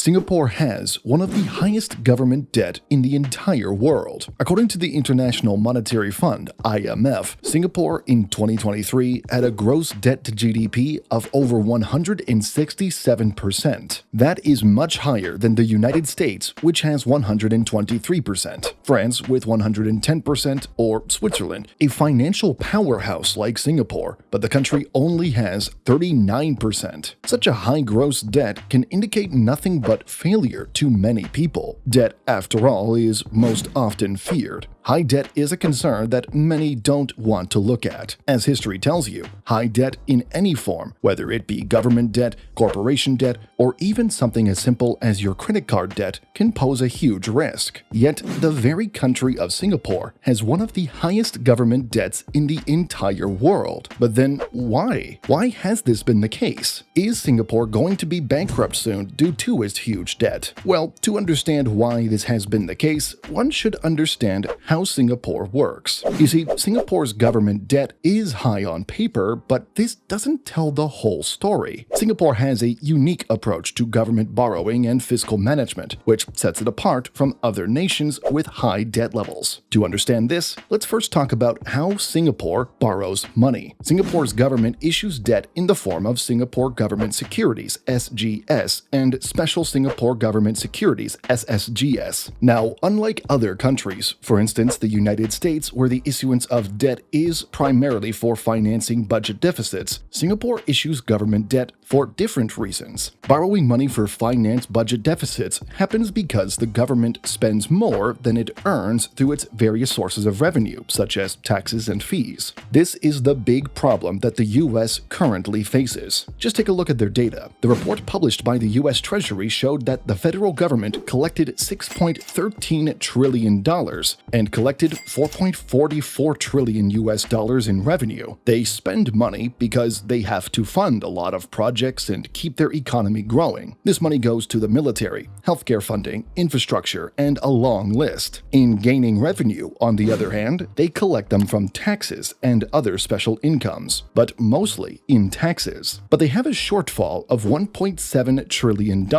Singapore has one of the highest government debt in the entire world. According to the International Monetary Fund, IMF, Singapore in 2023 had a gross debt to GDP of over 167%. That is much higher than the United States, which has 123%, France with 110%, or Switzerland, a financial powerhouse like Singapore, but the country only has 39%. Such a high gross debt can indicate nothing but failure to many people. Debt, after all, is most often feared. High debt is a concern that many don't want to look at. As history tells you, high debt in any form, whether it be government debt, corporation debt, or even something as simple as your credit card debt, can pose a huge risk. Yet, the very country of Singapore has one of the highest government debts in the entire world. But then, why? Why has this been the case? Is Singapore going to be bankrupt soon due to its huge debt? Well, to understand why this has been the case, one should understand how Singapore works. You see, Singapore's government debt is high on paper, but this doesn't tell the whole story. Singapore has a unique approach to government borrowing and fiscal management, which sets it apart from other nations with high debt levels. To understand this, let's first talk about how Singapore borrows money. Singapore's government issues debt in the form of Singapore Government Securities, SGS, and Special Singapore Government Securities, SSGS. Now, unlike other countries, for instance, the United States, where the issuance of debt is primarily for financing budget deficits, Singapore issues government debt for different reasons. Borrowing money for finance budget deficits happens because the government spends more than it earns through its various sources of revenue, such as taxes and fees. This is the big problem that the US currently faces. Just take a look at their data. The report published by the US Treasury showed that the federal government collected $6.13 trillion and collected $4.44 trillion in revenue. They spend money because they have to fund a lot of projects and keep their economy growing. This money goes to the military, healthcare funding, infrastructure, and a long list. In gaining revenue, on the other hand, they collect them from taxes and other special incomes, but mostly in taxes. But they have a shortfall of $1.7 trillion.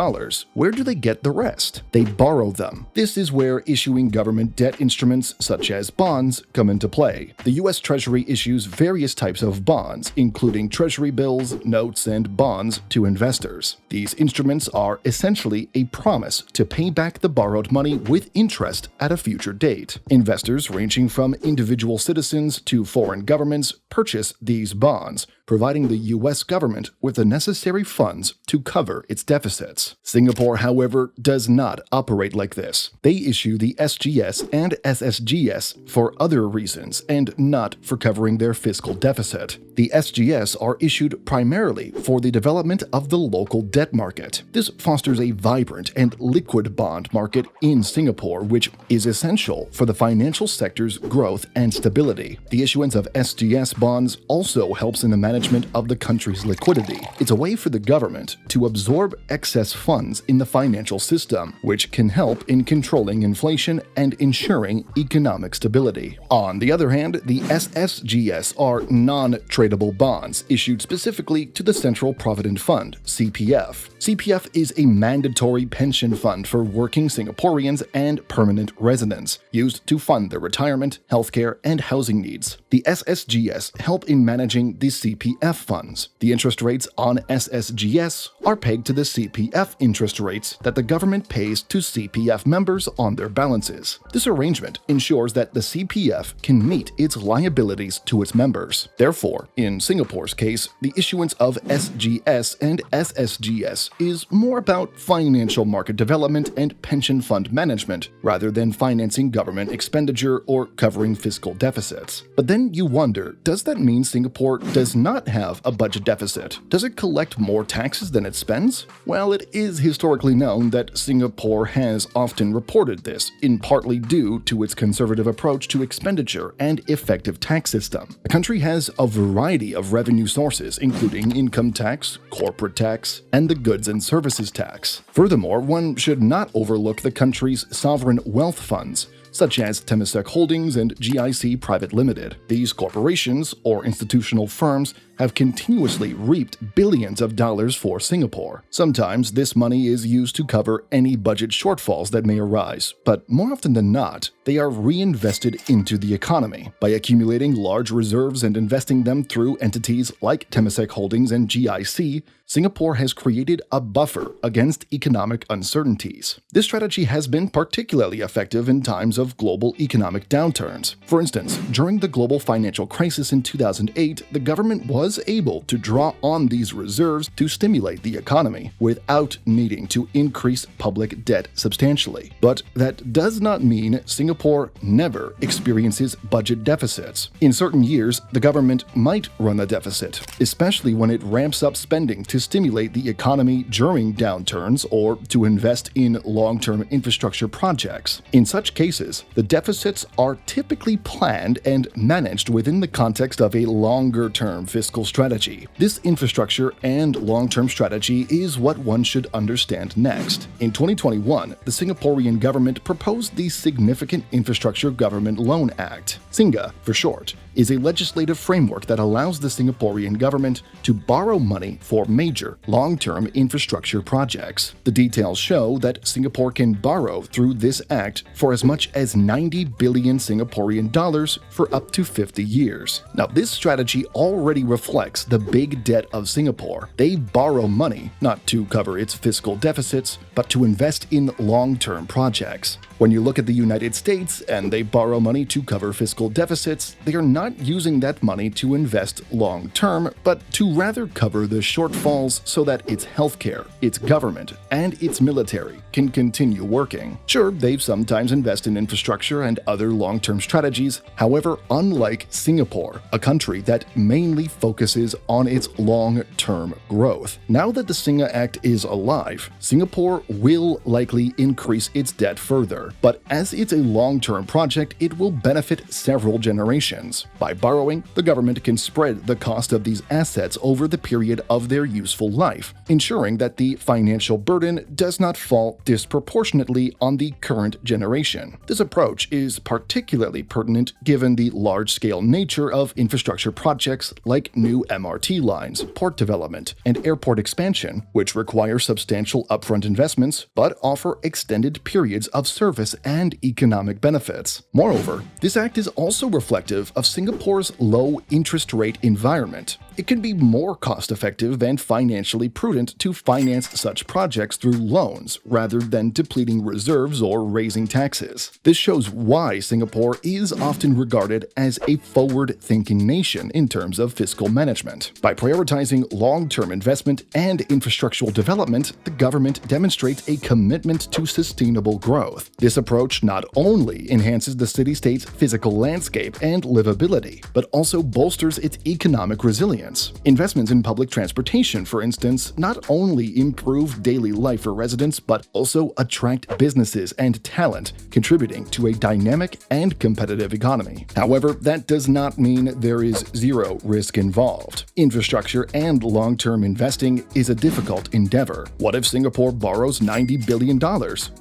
Where do they get the rest? They borrow them. This is where issuing government debt instruments such as bonds come into play. The US Treasury issues various types of bonds, including treasury bills, notes, and bonds to investors. These instruments are essentially a promise to pay back the borrowed money with interest at a future date. Investors ranging from individual citizens to foreign governments purchase these bonds, providing the US government with the necessary funds to cover its deficits. Singapore, however, does not operate like this. They issue the SGS and SSGS for other reasons and not for covering their fiscal deficit. The SGS are issued primarily for the development of the local debt market. This fosters a vibrant and liquid bond market in Singapore, which is essential for the financial sector's growth and stability. The issuance of SGS bonds also helps in the management of the country's liquidity. It's a way for the government to absorb excess funds in the financial system, which can help in controlling inflation and ensuring economic stability. On the other hand, the SSGS are non-tradable bonds issued specifically to the Central Provident Fund, CPF. CPF is a mandatory pension fund for working Singaporeans and permanent residents, used to fund their retirement, healthcare, and housing needs. The SSGS help in managing the CPF funds. The interest rates on SSGS are pegged to the CPF interest rates that the government pays to CPF members on their balances. This arrangement ensures that the CPF can meet its liabilities to its members. Therefore, in Singapore's case, the issuance of SGS and SSGS is more about financial market development and pension fund management rather than financing government expenditure or covering fiscal deficits. But then you wonder, does that mean Singapore does not have a budget deficit? Does it collect more taxes than it spends? Well, it is historically known that Singapore has often reported this, in partly due to its conservative approach to expenditure and effective tax system. The country has a variety of revenue sources, including income tax, corporate tax, and the goods and services tax. Furthermore, one should not overlook the country's sovereign wealth funds, such as Temasek Holdings and GIC Private Limited. These corporations, or institutional firms, have continuously reaped billions of dollars for Singapore. Sometimes this money is used to cover any budget shortfalls that may arise, but more often than not, they are reinvested into the economy. By accumulating large reserves and investing them through entities like Temasek Holdings and GIC, Singapore has created a buffer against economic uncertainties. This strategy has been particularly effective in times of global economic downturns. For instance, during the global financial crisis in 2008, the government was able to draw on these reserves to stimulate the economy without needing to increase public debt substantially. But that does not mean Singapore never experiences budget deficits. In certain years, the government might run a deficit, especially when it ramps up spending to stimulate the economy during downturns or to invest in long-term infrastructure projects. In such cases, the deficits are typically planned and managed within the context of a longer-term fiscal strategy. This infrastructure and long-term strategy is what one should understand next. In 2021, the Singaporean government proposed the Significant Infrastructure Government Loan Act, SINGA for short, is a legislative framework that allows the Singaporean government to borrow money for major, long-term infrastructure projects. The details show that Singapore can borrow through this act for as much as 90 billion Singaporean dollars for up to 50 years. Now, this strategy already reflects the big debt of Singapore. They borrow money not to cover its fiscal deficits, but to invest in long-term projects. When you look at the United States and they borrow money to cover fiscal deficits, they are not using that money to invest long-term, but to rather cover the shortfalls so that its healthcare, its government, and its military can continue working. Sure, they sometimes invest in infrastructure and other long-term strategies. However, unlike Singapore, a country that mainly focuses on its long-term growth, now that the SINGA Act is alive, Singapore will likely increase its debt further. But as it's a long-term project, it will benefit several generations. By borrowing, the government can spread the cost of these assets over the period of their useful life, ensuring that the financial burden does not fall disproportionately on the current generation. This approach is particularly pertinent given the large-scale nature of infrastructure projects like new MRT lines, port development, and airport expansion, which require substantial upfront investments but offer extended periods of service and economic benefits. Moreover, this act is also reflective of Singapore's low interest rate environment. It can be more cost-effective and financially prudent to finance such projects through loans rather than depleting reserves or raising taxes. This shows why Singapore is often regarded as a forward-thinking nation in terms of fiscal management. By prioritizing long-term investment and infrastructural development, the government demonstrates a commitment to sustainable growth. This approach not only enhances the city-state's physical landscape and livability, but also bolsters its economic resilience. Investments in public transportation, for instance, not only improve daily life for residents, but also attract businesses and talent, contributing to a dynamic and competitive economy. However, that does not mean there is zero risk involved. Infrastructure and long-term investing is a difficult endeavor. What if Singapore borrows $90 billion,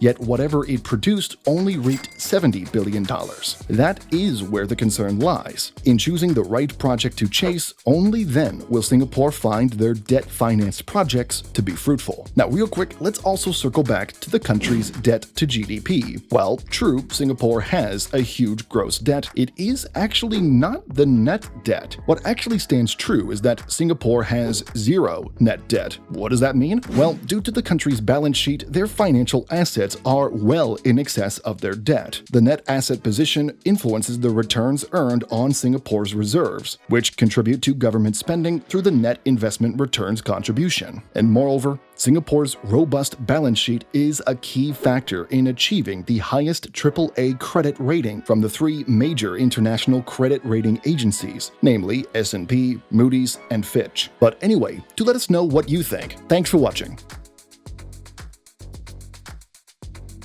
yet whatever it produced only reaped $70 billion? That is where the concern lies. In choosing the right project to chase, only then will Singapore find their debt-financed projects to be fruitful. Now, real quick, let's also circle back to the country's debt to GDP. While true, Singapore has a huge gross debt, it is actually not the net debt. What actually stands true is that Singapore has zero net debt. What does that mean? Well, due to the country's balance sheet, their financial assets are well in excess of their debt. The net asset position influences the returns earned on Singapore's reserves, which contribute to government spending through the net investment returns contribution. And moreover, Singapore's robust balance sheet is a key factor in achieving the highest AAA credit rating from the three major international credit rating agencies, namely S&P, Moody's, and Fitch. But anyway, do let us know what you think. Thanks for watching.